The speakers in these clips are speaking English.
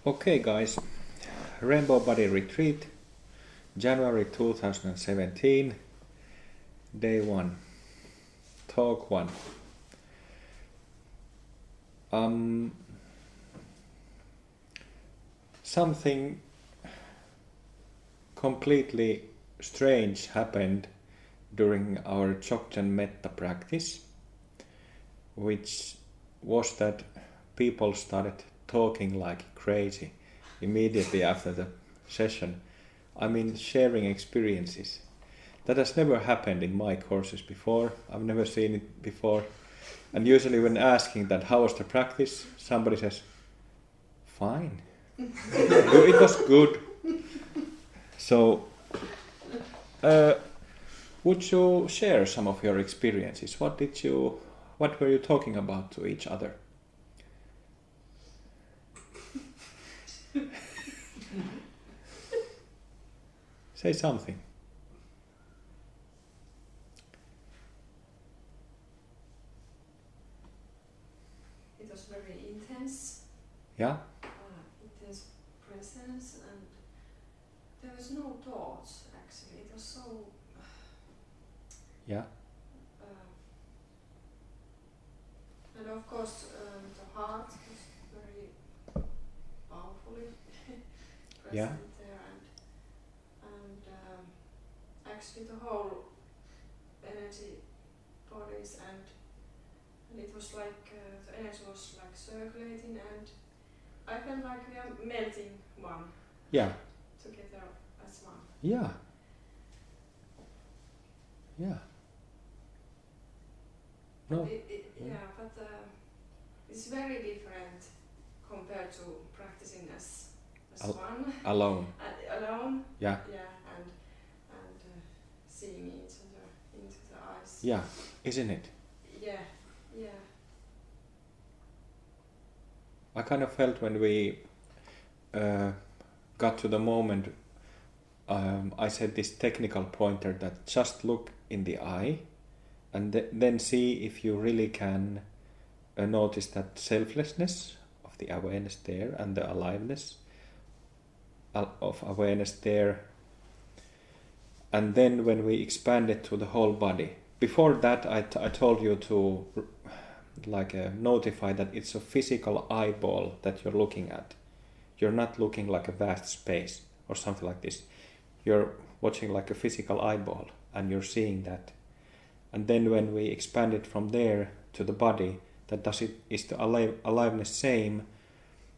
Okay guys, Rainbow Body Retreat, January 2017, Day 1, Talk 1. Something completely strange happened during our Dzogchen Metta practice, which was that people started talking like crazy immediately after the session. I mean, sharing experiences. That has never happened in my courses before. I've never seen it before. And usually when asking that, how was the practice, somebody says, fine. It was good. So, would you share some of your experiences? What were you talking about to each other? Say something. It was very intense. Yeah? Intense presence, and there was no thoughts actually. It was so. Yeah. And of course, the heart was very powerfully present Yeah. there, and actually the whole energy bodies, and it was like the energy was like circulating, and I felt like we are melting one. Yeah. Together as one. Yeah. Yeah. No. But it's very different compared to practicing as one. Alone. Alone. Yeah. Yeah, and seeing each other into the eyes. Yeah, isn't it? Yeah. I kind of felt when we got to the moment, I said this technical pointer that just look in the eye and then see if you really can notice that selflessness of the awareness there and the aliveness of awareness there. And then when we expand it to the whole body, before that I told you to notify that it's a physical eyeball that you're looking at. You're not looking like a vast space or something like this. You're watching like a physical eyeball and you're seeing that. And then when we expand it from there to the body, is the aliveness same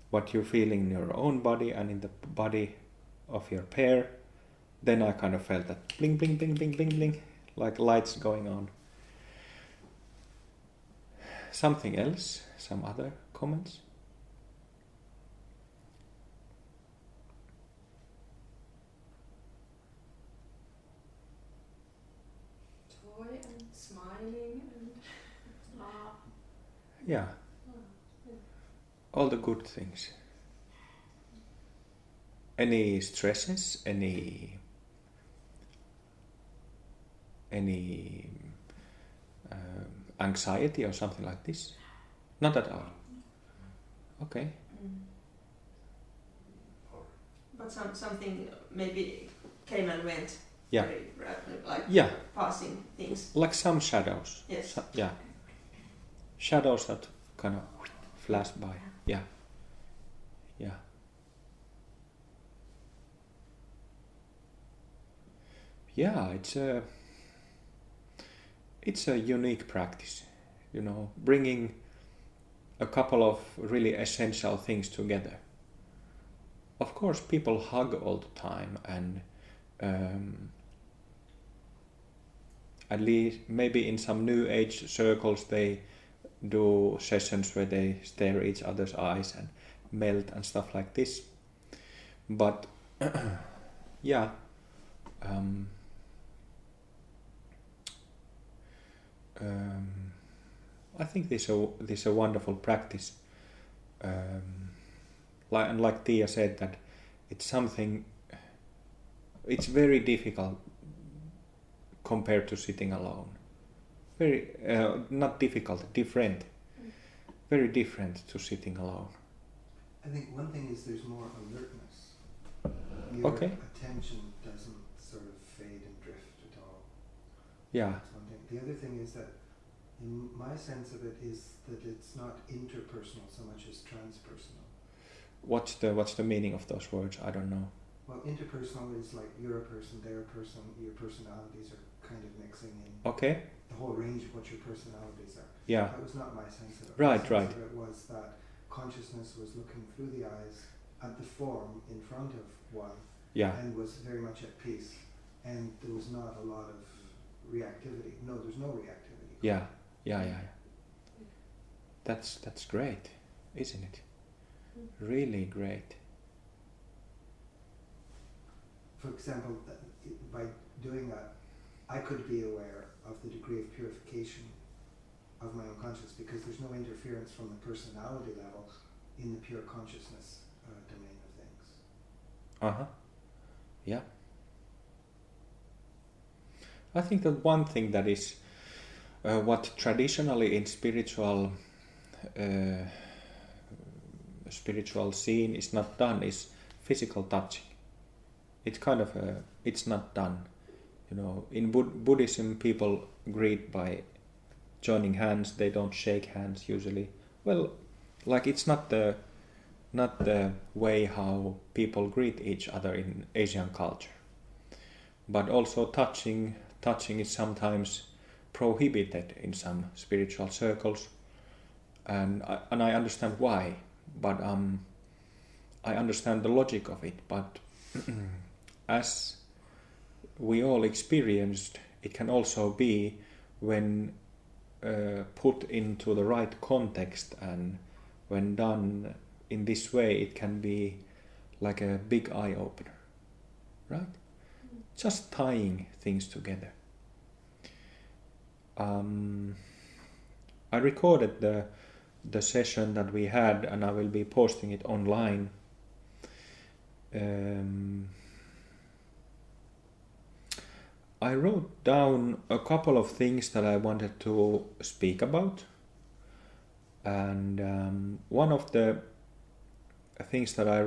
what you feel in your own body and in the body of your pair. Then I kind of felt that bling, bling, bling, bling, bling, bling, like lights going on. Something else? Some other comments? Joy and smiling and Yeah. All the good things. Any stresses? Any anxiety or something like this? Not at all. Okay. But something maybe came and went. Yeah. Very rapid, like passing things. Like some shadows. Yes. Yeah. Shadows that kind of flash by. Yeah. Yeah. Yeah, it's a unique practice, bringing a couple of really essential things together. Of course, people hug all the time, and at least maybe in some new age circles they do sessions where they stare each other's eyes and melt and stuff like this. But yeah. I think this is a wonderful practice. Like Tia said, that it's very difficult compared to sitting alone. Very, not difficult, different. Very different to sitting alone. I think one thing is there's more alertness. Your Okay. attention doesn't sort of fade and drift at all. Yeah. That's one thing. The other thing is that, in my sense of it, is that it's not interpersonal so much as transpersonal. What's the meaning of those words? I don't know. Well, interpersonal is like you're a person, they're a person, your personalities are kind of mixing in. Okay. The whole range of what your personalities are. Yeah. That was not my sense of it. Right, My right. sense of it was that consciousness was looking through the eyes at the form in front of one Yeah. and was very much at peace. And there was not a lot of reactivity. No, there's no reactivity. Yeah. Yeah. That's great, isn't it? Really great. For example, by doing that, I could be aware of the degree of purification of my own consciousness because there's no interference from the personality level in the pure consciousness domain of things. Uh-huh. Yeah. I think that one thing that is what traditionally in spiritual scene is not done is physical touching. It's kind of it's not done. You know, in Buddhism, people greet by joining hands. They don't shake hands usually. Well, like it's not the way how people greet each other in Asian culture. But also touching is sometimes prohibited in some spiritual circles, and I understand why. But I understand the logic of it. But as we all experienced, it can also be when put into the right context and when done in this way, it can be like a big eye opener, right? Just tying things together. I recorded the session that we had, and I will be posting it online. I wrote down a couple of things that I wanted to speak about, and one of the things that I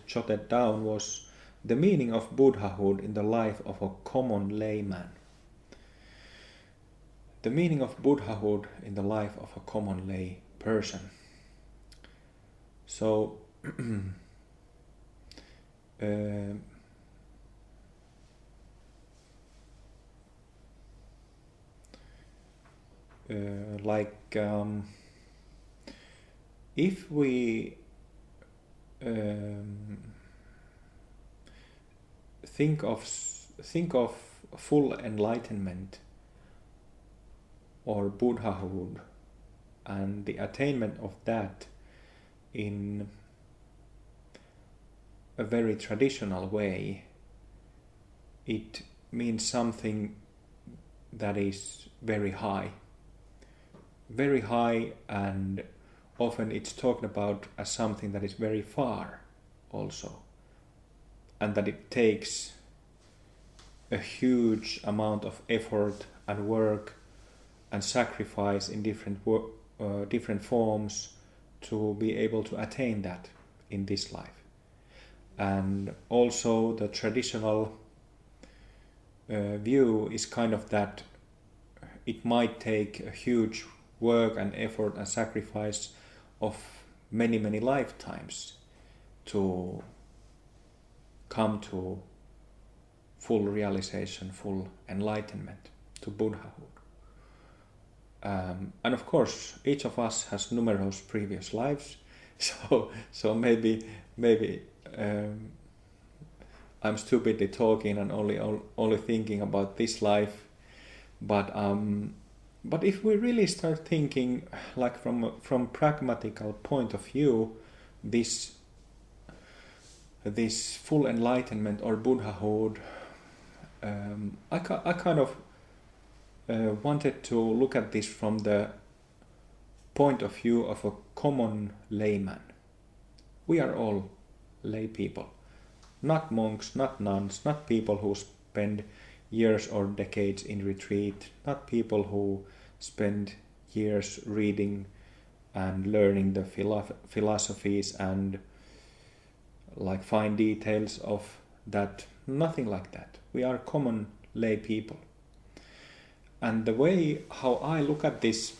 jotted down, was the meaning of Buddhahood in the life of a common layman. The meaning of Buddhahood in the life of a common lay person. So, if we think of full enlightenment or Buddhahood and the attainment of that in a very traditional way, it means something that is very high, and often it's talked about as something that is very far also, and that it takes a huge amount of effort and work and sacrifice in different forms to be able to attain that in this life. And also the traditional view is kind of that it might take a huge work and effort and sacrifice of many lifetimes to come to full realization, full enlightenment, to Buddhahood. And of course, each of us has numerous previous lives, so maybe I'm stupidly talking and only thinking about this life, but if we really start thinking like from pragmatical point of view, this full enlightenment or Buddhahood, I kind of wanted to look at this from the point of view of a common layman. We are all lay people, not monks, not nuns, not people who spend years or decades in retreat, not people who spend years reading and learning the philosophies and like fine details of that. Nothing like that. We are common lay people. And the way how I look at this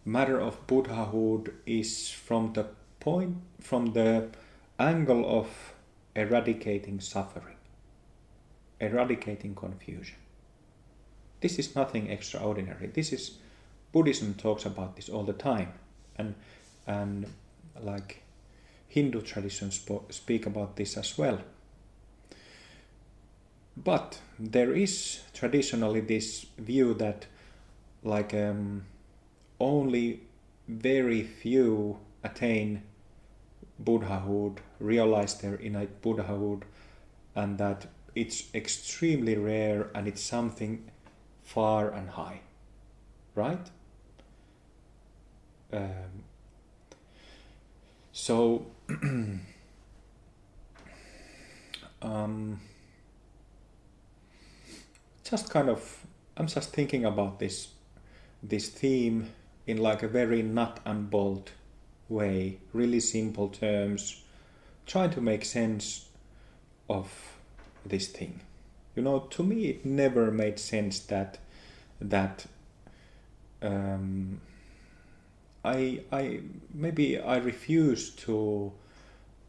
matter of Buddhahood is from the angle of eradicating suffering, eradicating confusion. This is nothing extraordinary. This is Buddhism talks about this all the time, and like Hindu traditions speak about this as well. But there is traditionally this view that like only very few attain Buddhahood, realize their innate Buddhahood, and that it's extremely rare and it's something far and high, right? So just kind of, I'm just thinking about this theme in like a very nut and bolt way, really simple terms, trying to make sense of this thing. You know, to me it never made sense that I refuse to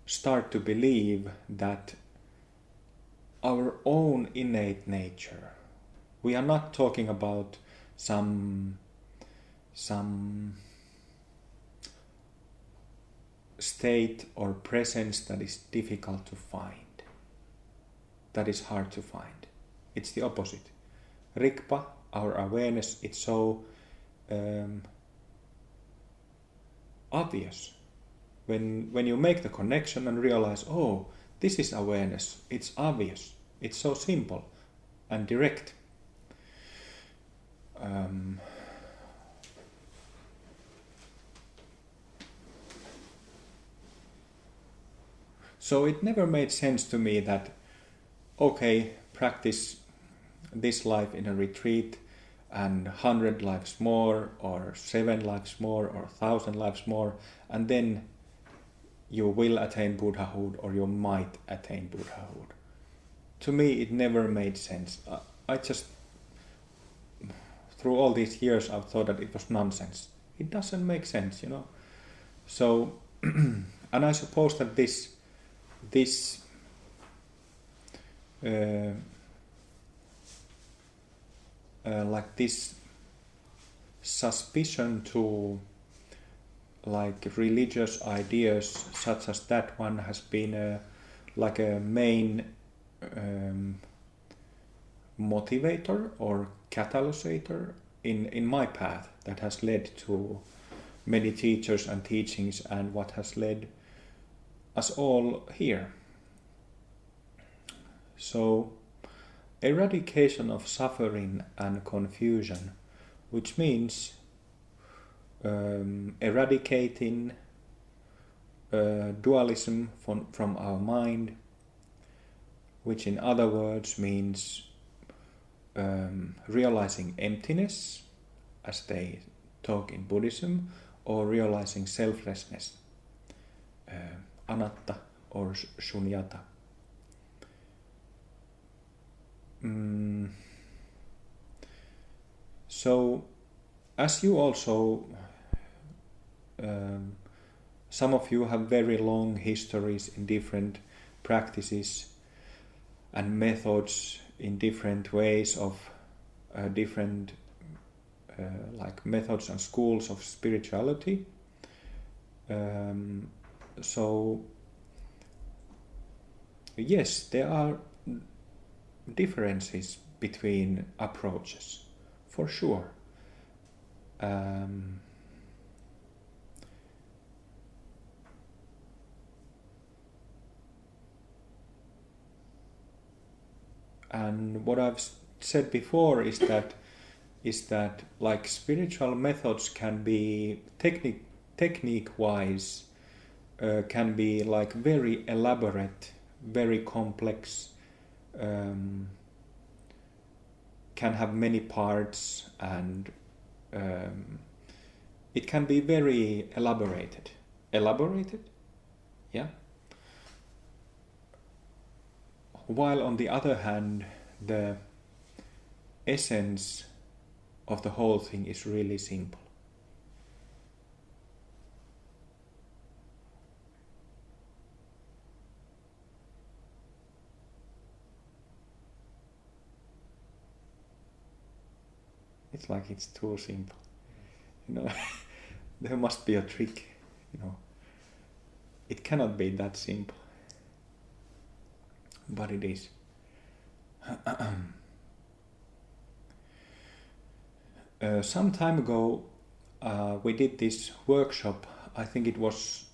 start to believe that our own innate nature, we are not talking about some state or presence that is difficult to find, that is hard to find. It's the opposite. Rigpa, our awareness, it's so obvious. When you make the connection and realize, oh, this is awareness, it's obvious, it's so simple and direct. So it never made sense to me that, okay, practice this life in a retreat and 100 lives more or 7 lives more or 1,000 lives more, and then you will attain Buddhahood or you might attain Buddhahood. To me it never made sense. I just, through all these years I've thought that it was nonsense. It doesn't make sense, you know. So, and I suppose that this like this suspicion to like religious ideas such as that one has been like a main motivator or catalysator in my path that has led to many teachers and teachings and what has led us all here. So eradication of suffering and confusion, which means eradicating dualism from our mind, which in other words means realizing emptiness, as they talk in Buddhism, or realizing selflessness, anatta or shunyata. So, as you also, some of you have very long histories in different practices and methods in different ways of different like methods and schools of spirituality. So, yes, there are differences between approaches, for sure. And what I've said before is that like spiritual methods can be technique-wise can be like very elaborate, very complex, can have many parts, and it can be very elaborated. elaborated, yeah. While on the other hand, the essence of the whole thing is really simple. It's like it's too simple. You know, there must be a trick, you know. It cannot be that simple. But it is. Some time ago, we did this workshop. I think it was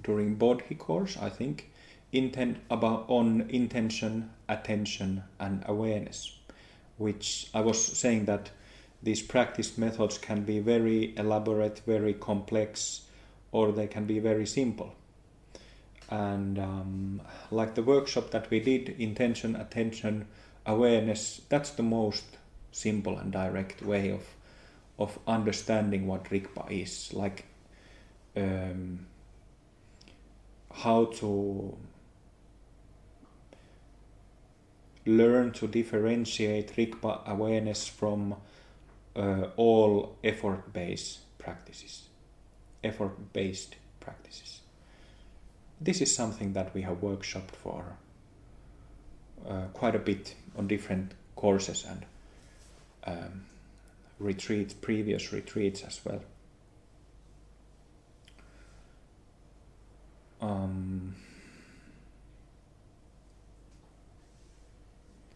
during Bodhi course. I think on intention, attention, and awareness. Which I was saying that these practice methods can be very elaborate, very complex, or they can be very simple. And like the workshop that we did, intention, attention, awareness, that's the most simple and direct way of understanding what Rigpa is. Like how to learn to differentiate Rigpa awareness from all effort-based practices. This is something that we have workshopped for quite a bit on different courses and retreats, previous retreats as well.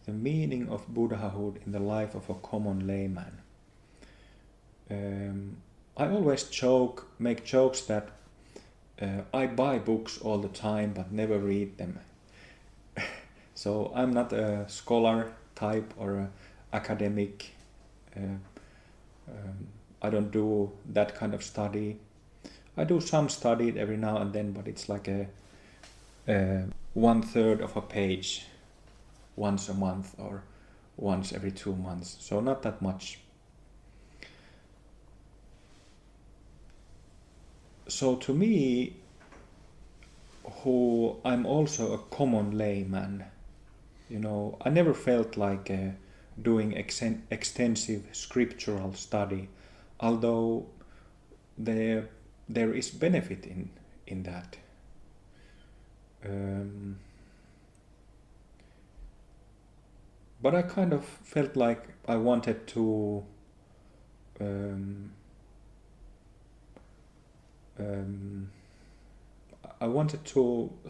The meaning of Buddhahood in the life of a common layman. I always make jokes that I buy books all the time but never read them. So I'm not a scholar type or an academic. I don't do that kind of study. I do some study every now and then, but it's like a 1/3 of a page once a month or once every 2 months. So not that much. So to me, who I'm also a common layman, you know, I never felt like doing extensive scriptural study, although there is benefit in that. But I kind of felt like I wanted to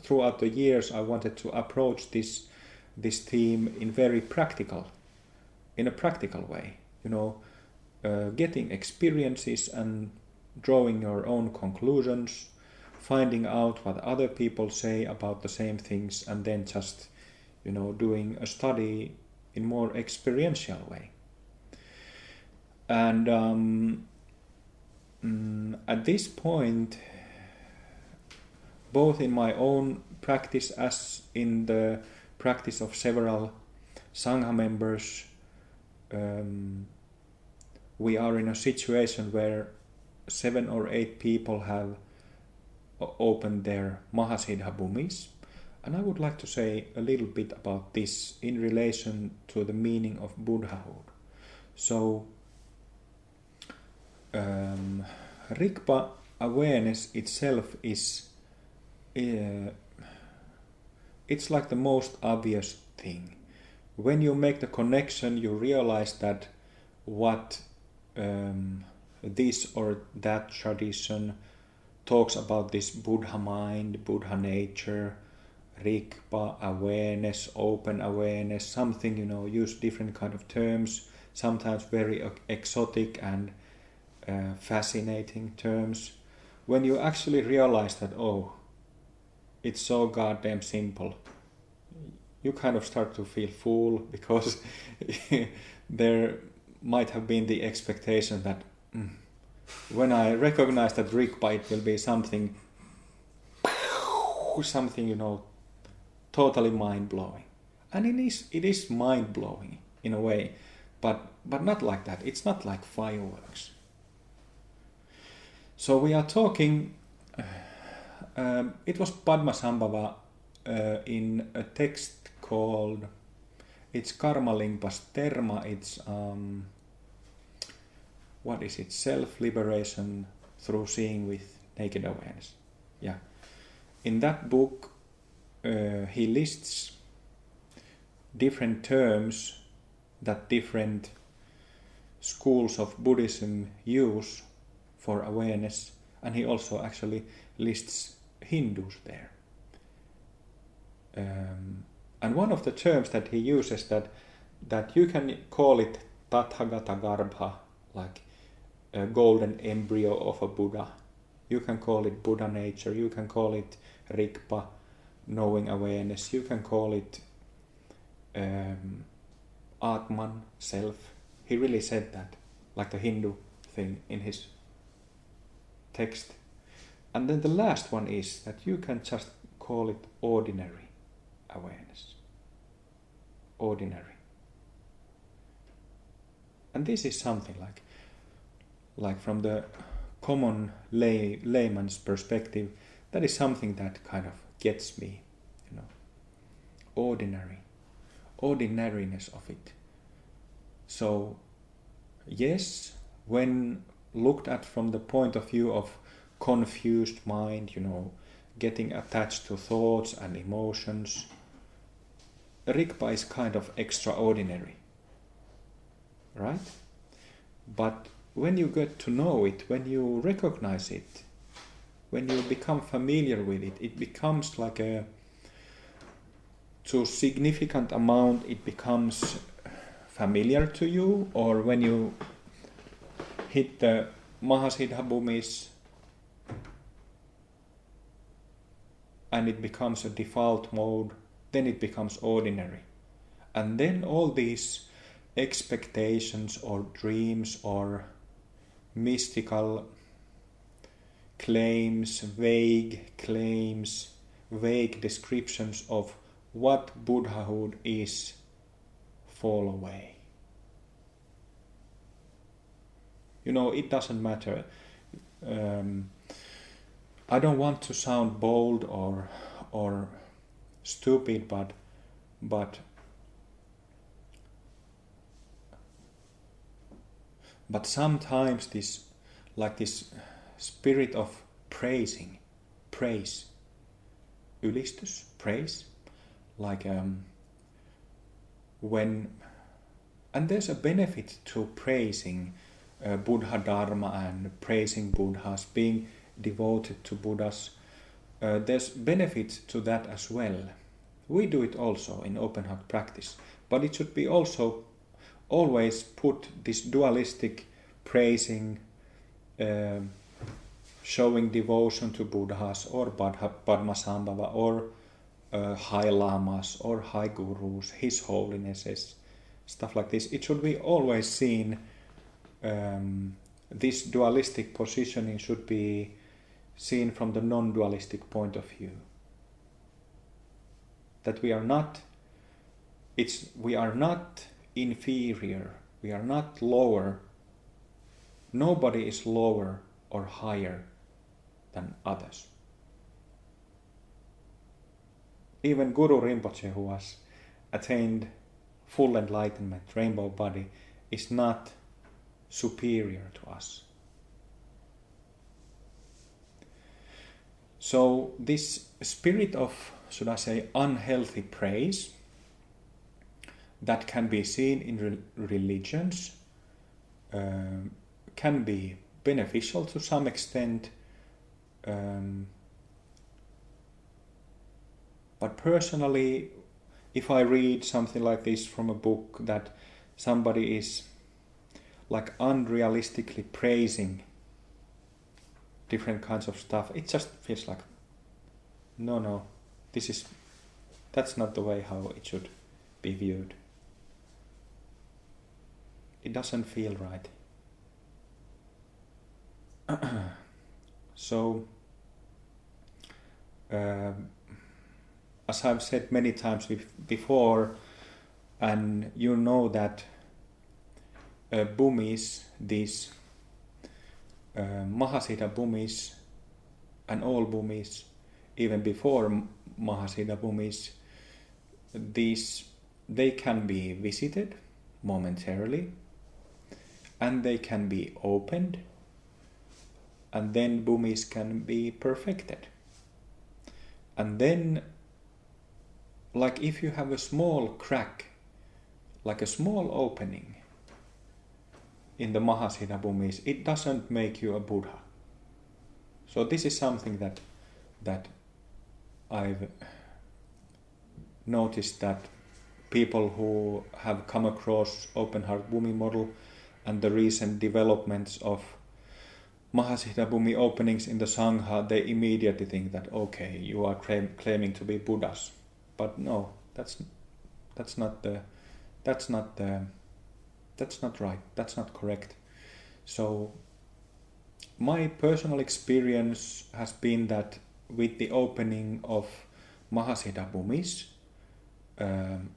throughout the years, I wanted to approach this theme in a practical way, you know, getting experiences and drawing your own conclusions, finding out what other people say about the same things, and then just, you know, doing a study in more experiential way. And at this point, both in my own practice as in the practice of several Sangha members, we are in a situation where 7 or 8 people have opened their Mahasiddha bhumis. And I would like to say a little bit about this in relation to the meaning of Buddhahood. So, Rigpa awareness itself is it's like the most obvious thing. When you make the connection, you realize that what this or that tradition talks about, this Buddha mind, Buddha nature, Rigpa awareness, open awareness, something, you know, use different kind of terms, sometimes very exotic and fascinating terms. When you actually realize that, oh, it's so goddamn simple, you kind of start to feel full, because there might have been the expectation that when I recognize that Rigpa, it will be something, you know, totally mind-blowing. And it is mind-blowing in a way, but not like that. It's not like fireworks. So we are talking It was Padmasambhava in a text called, it's Karmalingpa's Terma, it's, what is it, Self-Liberation Through Seeing with Naked Awareness. Yeah. In that book, he lists different terms that different schools of Buddhism use for awareness, and he also actually lists Hindus there. And one of the terms that he uses that you can call it Tathagata Garbha, like a golden embryo of a Buddha. You can call it Buddha nature, you can call it Rigpa, knowing awareness, you can call it Atman, self. He really said that, like the Hindu thing in his text. And then the last one is that you can just call it ordinary awareness. Ordinary. And this is something like from the common layman's perspective, that is something that kind of gets me, you know. Ordinariness of it. So, yes, when looked at from the point of view of confused mind, you know, getting attached to thoughts and emotions, Rigpa is kind of extraordinary, right? But when you get to know it, when you recognize it, when you become familiar with it, it becomes like to a significant amount, it becomes familiar to you, or when you hit the Mahasiddha bhumis and it becomes a default mode, then it becomes ordinary. And then all these expectations or dreams or mystical claims, vague descriptions of what Buddhahood is fall away. You know, it doesn't matter. I don't want to sound bold or stupid, but sometimes this spirit of praise, ylistys, praise, like when, and there's a benefit to praising Buddha Dharma and praising Buddhas, being devoted to Buddhas. There's benefit to that as well. We do it also in open heart practice, but it should be also always put this dualistic praising, showing devotion to Buddhas or Padmasambhava or high lamas or high gurus, his holinesses, stuff like this. It should be always seen, this dualistic positioning should be seen from the non-dualistic point of view. That we are not inferior, we are not lower, nobody is lower or higher than others. Even Guru Rinpoche, who has attained full enlightenment, rainbow body, is not superior to us. So this spirit of, should I say, unhealthy praise that can be seen in religions can be beneficial to some extent, but personally, if I read something like this from a book that somebody is like unrealistically praising different kinds of stuff, it just feels like, no, that's not the way how it should be viewed. It doesn't feel right. So, as I've said many times before, and you know that bhumis, these Mahasiddha bhumis and all bhumis, even before Mahasiddha Bhumis, they can be visited momentarily, and they can be opened, and then bhumis can be perfected. And then, like if you have a small crack, like a small opening in the Mahasiddha bhumis, it doesn't make you a Buddha. So this is something that I've noticed, that people who have come across Open Heart Bhumi model and the recent developments of Mahasiddha Bhumi openings in the Sangha, they immediately think that, okay, you are claiming to be Buddhas. But no, that's not right. That's not correct. So my personal experience has been that with the opening of Mahasiddha Bhumis,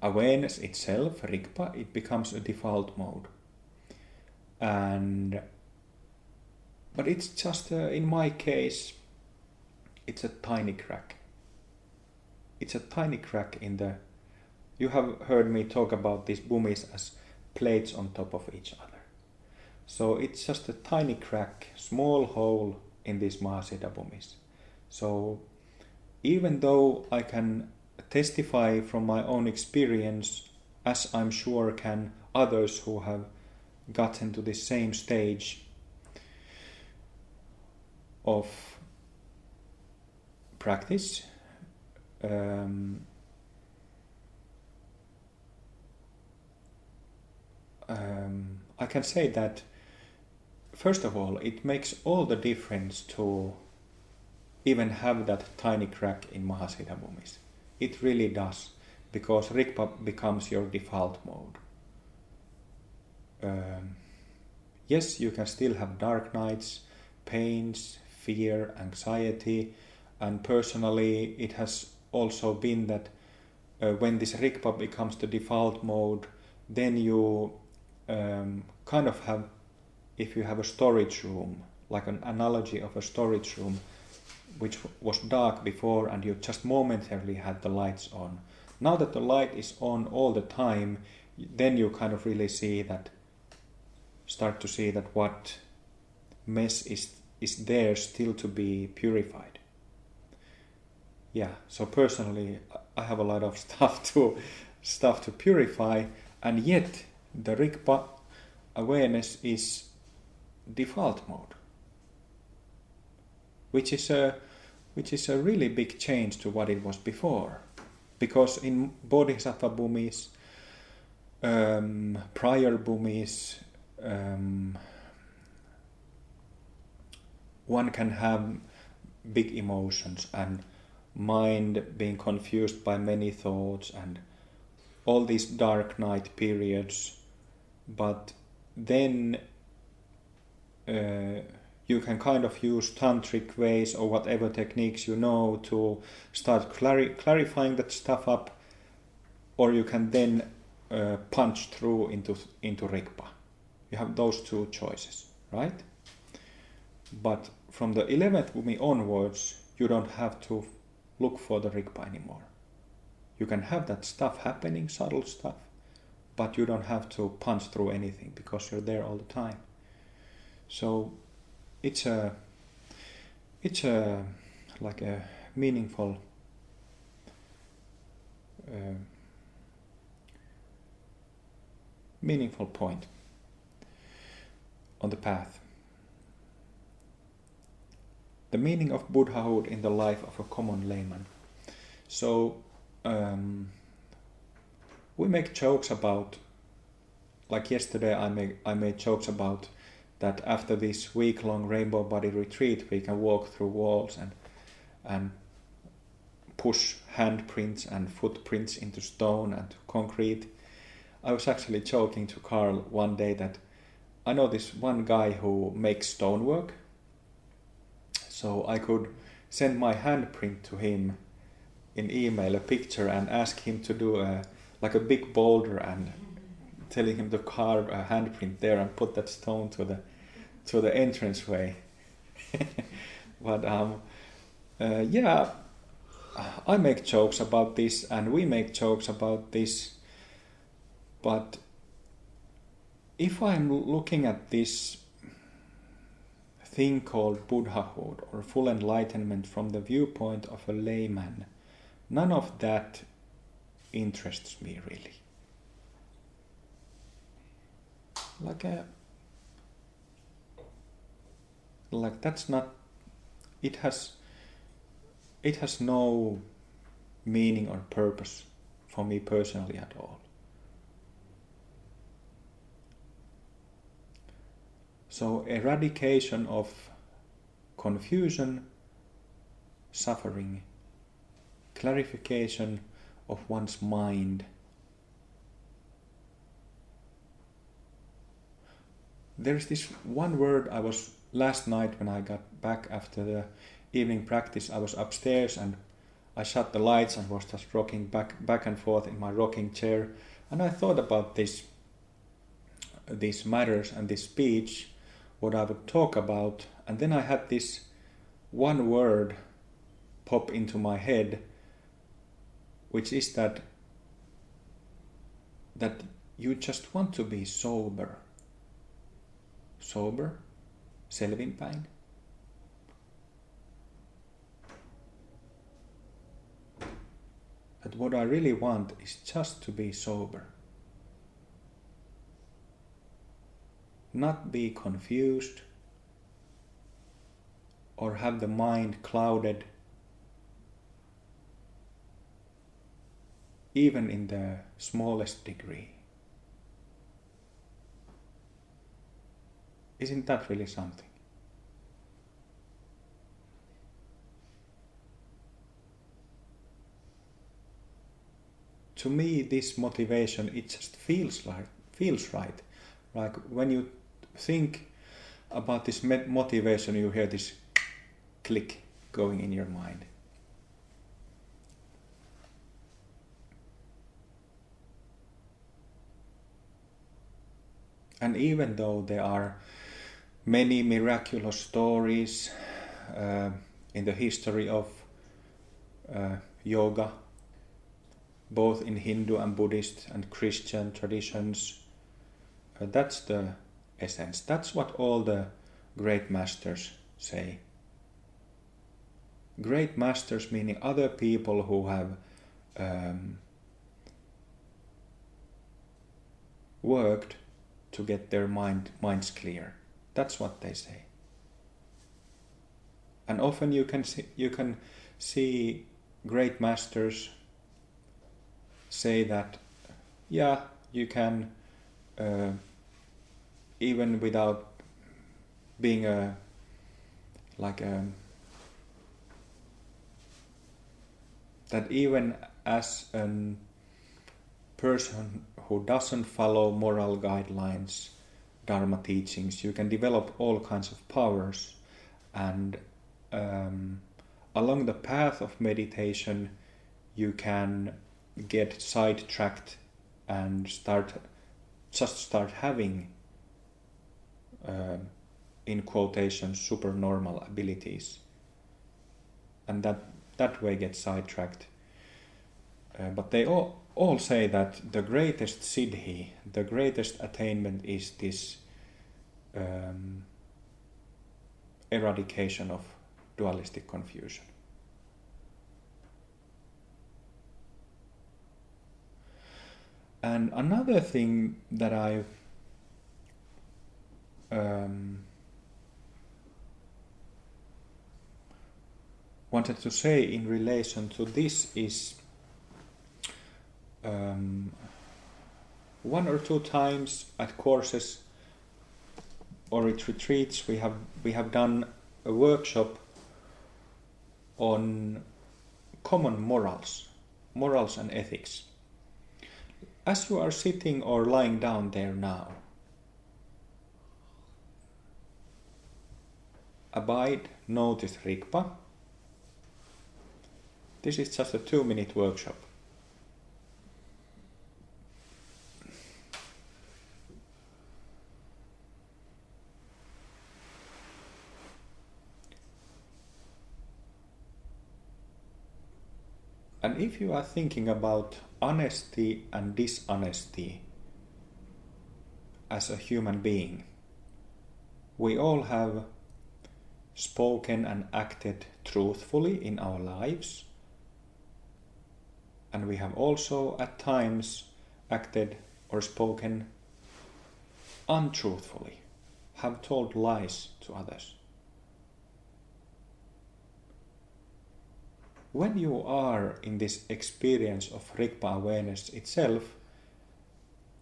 awareness itself, Rigpa, it becomes a default mode. But it's just, in my case, it's a tiny crack. It's a tiny crack in the... You have heard me talk about these bhumis as plates on top of each other. So it's just a tiny crack, small hole in these Mahasiddha bhumis. So even though I can testify from my own experience, as I'm sure can others who have gotten to the same stage of practice, I can say that, first of all, it makes all the difference to even have that tiny crack in Mahasiddha Bhumis. It really does, because Rigpa becomes your default mode. Yes, you can still have dark nights, pains, fear, anxiety, and personally it has also been that when this Rigpa becomes the default mode, then you kind of have, if you have a storage room, like an analogy of a storage room, which was dark before and you just momentarily had the lights on. Now that the light is on all the time, then you kind of really start to see that what mess is there still to be purified. Yeah, so personally I have a lot of stuff to purify, and yet the Rigpa awareness is default mode, which is a really big change to what it was before. Because in Bodhisattva Bhumis, prior Bhumis, one can have big emotions and mind being confused by many thoughts and all these dark night periods, but then you can kind of use tantric ways or whatever techniques you know to start clarifying that stuff up, or you can then punch through into Rigpa. You have those two choices, right? But from the 11th Bhumi onwards, you don't have to look for the Rigpa anymore. You can have that stuff happening, subtle stuff, but you don't have to punch through anything because you're there all the time. So it's a like a meaningful point on the path. The meaning of Buddhahood in the life of a common layman. So we make jokes about, like yesterday I made jokes about that after this week-long rainbow body retreat we can walk through walls and push handprints and footprints into stone and concrete. I was actually joking to Carl one day that I know this one guy who makes stonework, so I could send my handprint to him in email, a picture, and ask him to do a big boulder and telling him to carve a handprint there and put that stone to the entranceway. But yeah, I make jokes about this and we make jokes about this, but if I'm looking at this thing called Buddhahood or full enlightenment from the viewpoint of a layman, none of that interests me really. Like that's not, it has no meaning or purpose for me personally at all. So eradication of confusion, suffering, clarification of one's mind. There's this one word I was last night when I got back after the evening practice. I was upstairs and I shut the lights and was just rocking back and forth in my rocking chair, and I thought about these matters and this speech, what I would talk about, and then I had this one word pop into my head, which is that you just want to be sober. Sober, selvinpäin. But what I really want is just to be sober. Not be confused or have the mind clouded, even in the smallest degree. Isn't that really something? To me, this motivation, it just feels right. Like when you think about this motivation, you hear this click going in your mind. And even though there are many miraculous stories in the history of yoga, both in Hindu and Buddhist and Christian traditions, that's the essence. That's what all the great masters say. Great masters meaning other people who have worked to get their minds clear. That's what they say. And often you can see great masters say that, yeah, you can, even without being that even as a person who doesn't follow moral guidelines, Dharma teachings, you can develop all kinds of powers, and along the path of meditation you can get sidetracked and start having in quotations supernormal abilities, and that way get sidetracked. But they all say that the greatest siddhi, the greatest attainment is this eradication of dualistic confusion. And another thing that I wanted to say in relation to this is one or two times at courses or at retreats we have done a workshop on common morals and ethics. As you are sitting or lying down there now, abide, notice Rigpa. This is just a 2-minute workshop. And if you are thinking about honesty and dishonesty as a human being, we all have spoken and acted truthfully in our lives, and we have also at times acted or spoken untruthfully, have told lies to others. When you are in this experience of Rigpa awareness itself,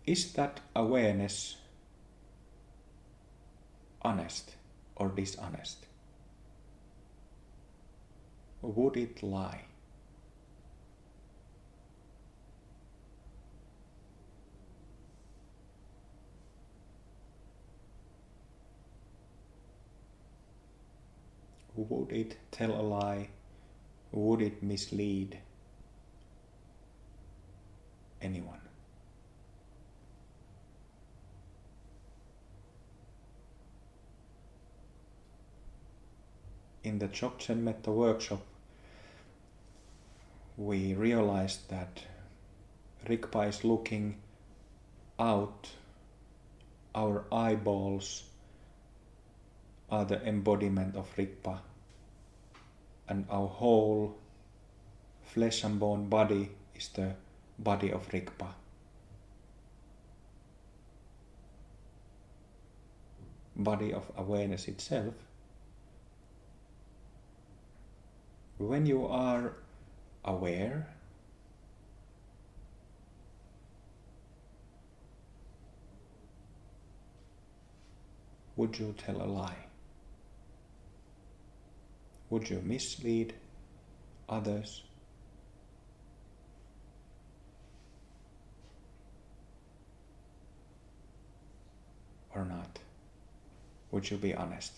is that awareness honest or dishonest? Would it lie? Would it tell a lie? Would it mislead anyone? In the Dzogchen Metta workshop, we realized that Rigpa is looking out. Our eyeballs are the embodiment of Rigpa, and our whole flesh and bone body is the body of Rigpa. Body of awareness itself. When you are aware, would you tell a lie? Would you mislead others? Or not? Would you be honest?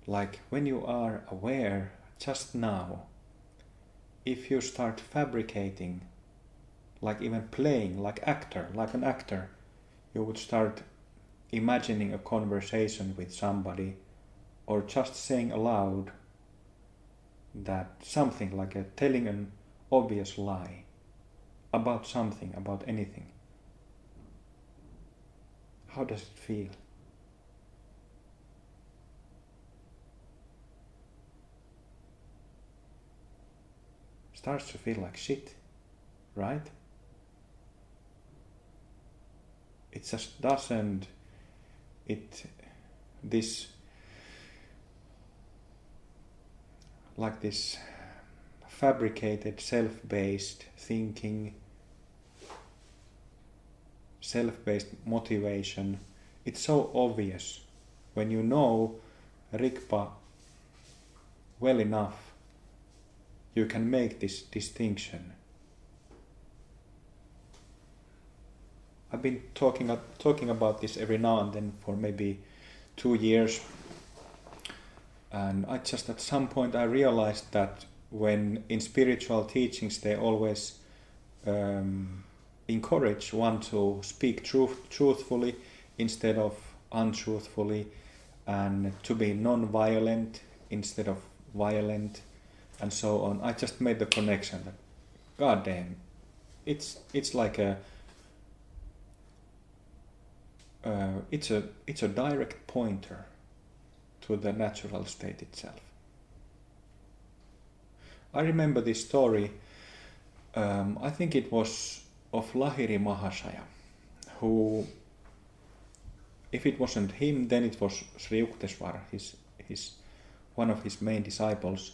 Like when you are aware just now, if you start fabricating, like even playing, like an actor, you would start imagining a conversation with somebody, or just saying aloud that something like telling an obvious lie about something, about anything. How does it feel? Starts to feel like shit, right? It just doesn't, this fabricated self-based thinking, self-based motivation, it's so obvious when you know Rigpa well enough. You can make this distinction. I've been talking about this every now and then for maybe 2 years, and I just at some point I realized that when in spiritual teachings they always encourage one to speak truthfully instead of untruthfully, and to be non-violent instead of violent, and so on. I just made the connection that, God damn, it's like it's a direct pointer to the natural state itself. I remember this story. I think it was of Lahiri Mahashaya, who, if it wasn't him, then it was Sri Yukteswar, his one of his main disciples.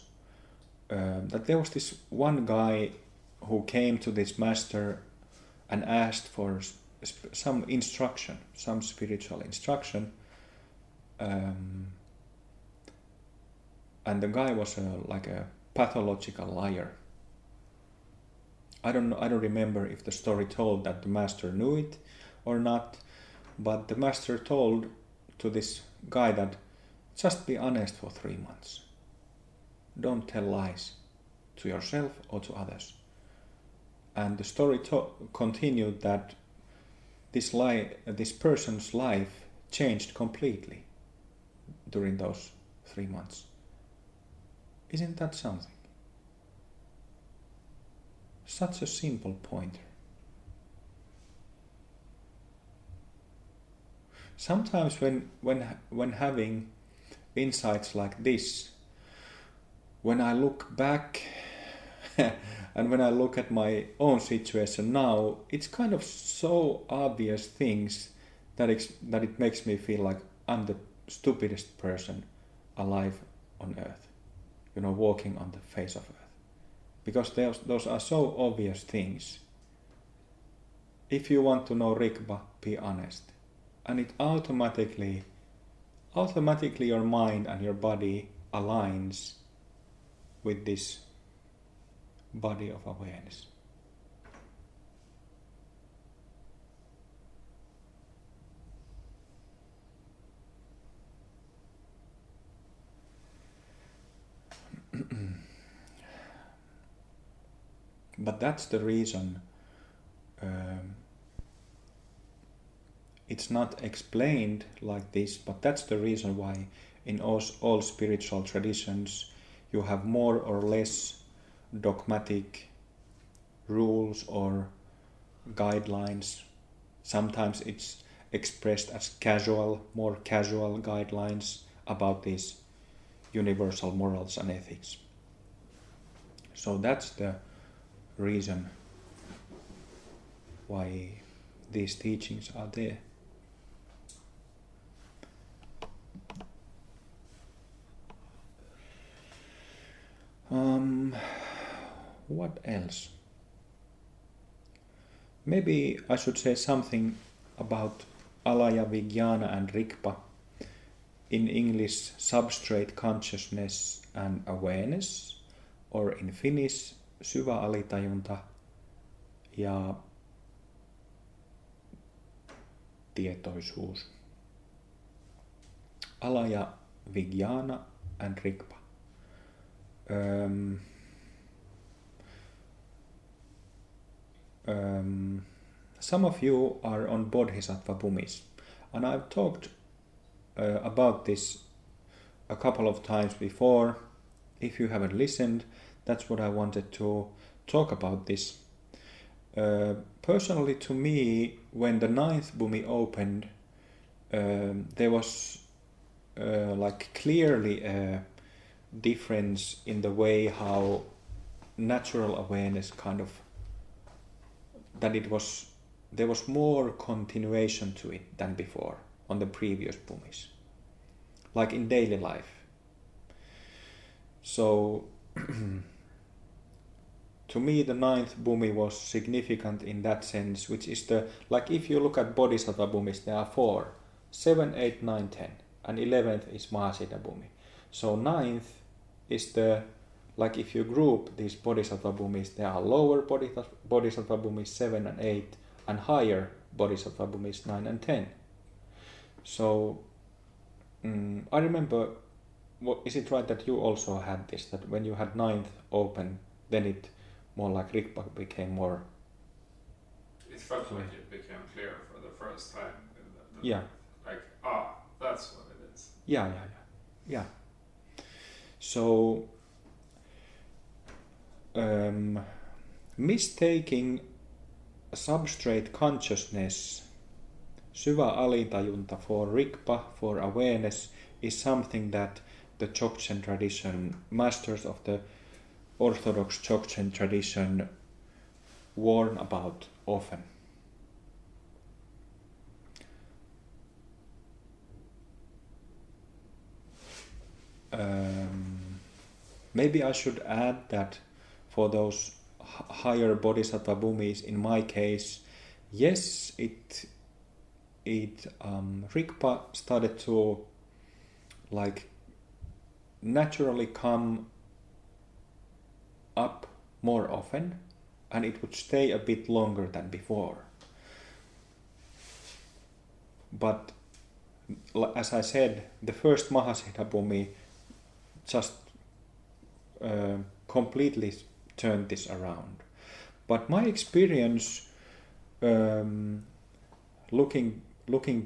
That there was this one guy who came to this master and asked for some instruction, some spiritual instruction, and the guy was like a pathological liar. I don't remember if the story told that the master knew it or not, but the master told to this guy that just be honest for 3 months. Don't tell lies to yourself or to others. And the story continued that this person's life changed completely during those 3 months. Isn't that something? Such a simple pointer. Sometimes when having insights like this, when I look back and when I look at my own situation now, it's kind of so obvious things that it makes me feel like I'm the stupidest person alive on earth, walking on the face of earth. Because those are so obvious things. If you want to know Rikpa, be honest. And it automatically your mind and your body aligns with this body of awareness. But that's the reason it's not explained like this, but that's the reason why in all spiritual traditions you have more or less dogmatic rules or guidelines. Sometimes it's expressed as more casual guidelines about these universal morals and ethics. So that's the reason why these teachings are there. What else? Maybe I should say something about alaya vijnana and rikpa, in English substrate consciousness and awareness, or in Finnish syvä alitajunta ja tietoisuus. Alaya vijnana and rikpa. Some of you are on Bodhisattva Bhumis, and I've talked about this a couple of times before. If you haven't listened, that's what I wanted to talk about this. Personally, to me, when the 9th Bhumi opened, there was clearly a difference in the way how natural awareness there was more continuation to it than before on the previous Bhumis, like in daily life. So to me the 9th Bhumi was significant in that sense, which is if you look at Bodhisattva Bhumis, there are 4, 7, 8, 9, 10, and 11th is Mahasiddha Bhumi. So 9th is if you group these Bodhisattva Bhumis, there are lower Bodhisattva Bhumis 7 and 8, and higher Bodhisattva Bhumis 9 and 10. So I remember, is it right that you also had this, that when you had 9th open, then it more like Rikpa became more... It felt like it became clear for the first time. Yeah. That's what it is. Yeah. So, mistaking substrate consciousness, syvä alitajunta, for Rikpa, for awareness, is something that the Dzogchen tradition, masters of the Orthodox Dzogchen tradition, warn about often. Maybe I should add that for those higher Bodhisattva Bhumis, in my case, yes, Rikpa started to naturally come up more often, and it would stay a bit longer than before. But as I said, the first Mahasiddha Bhumi just completely turned this around. But my experience, looking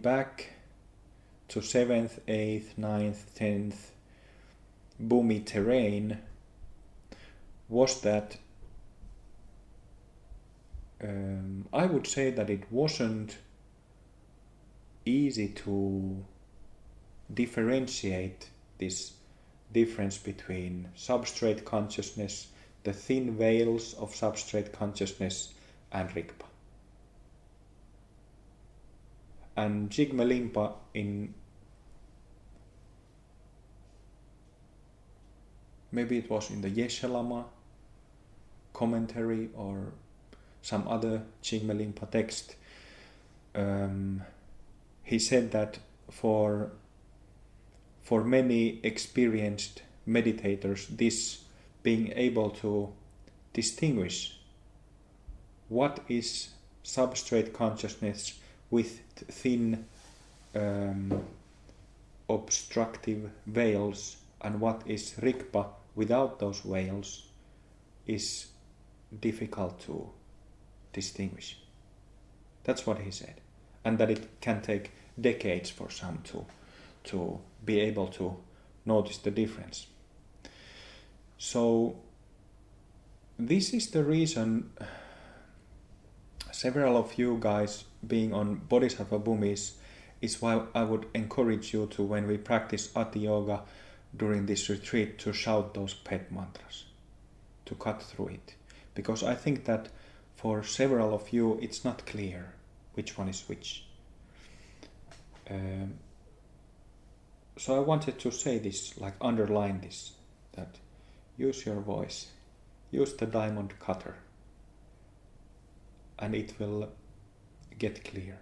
back to 7th, 8th, 9th, 10th Bhumi terrain was that I would say that it wasn't easy to differentiate this difference between substrate consciousness, the thin veils of substrate consciousness, and Rigpa. And Jigme Limpa in maybe it was in the Yeshe Lama commentary or some other Jigme Limpa text, he said that for many experienced meditators, this being able to distinguish what is substrate consciousness with thin obstructive veils and what is Rigpa without those veils is difficult to distinguish. That's what he said. And that it can take decades for some to be able to notice the difference. So this is the reason several of you guys being on Bodhisattva Bhumis is why I would encourage you to, when we practice Ati Yoga during this retreat, to shout those pet mantras, to cut through it. Because I think that for several of you it's not clear which one is which. So I wanted to say this, like underline this, that use your voice, use the diamond cutter, and it will get clear.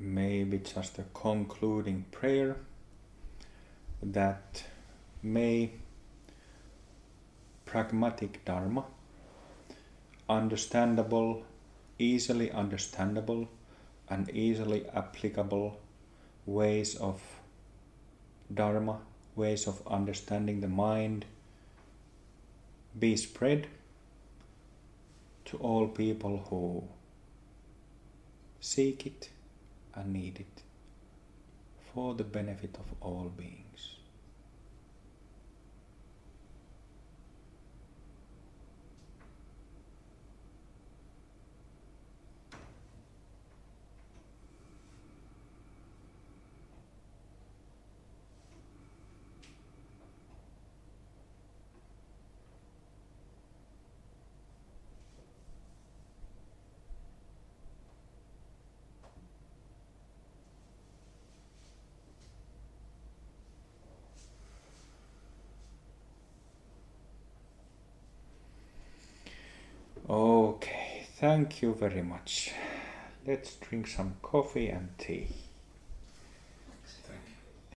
maybe just a concluding prayer that may pragmatic Dharma, understandable, easily understandable and easily applicable ways of Dharma, ways of understanding the mind, be spread to all people who seek it and need it for the benefit of all beings. Okay, thank you very much. Let's drink some coffee and tea.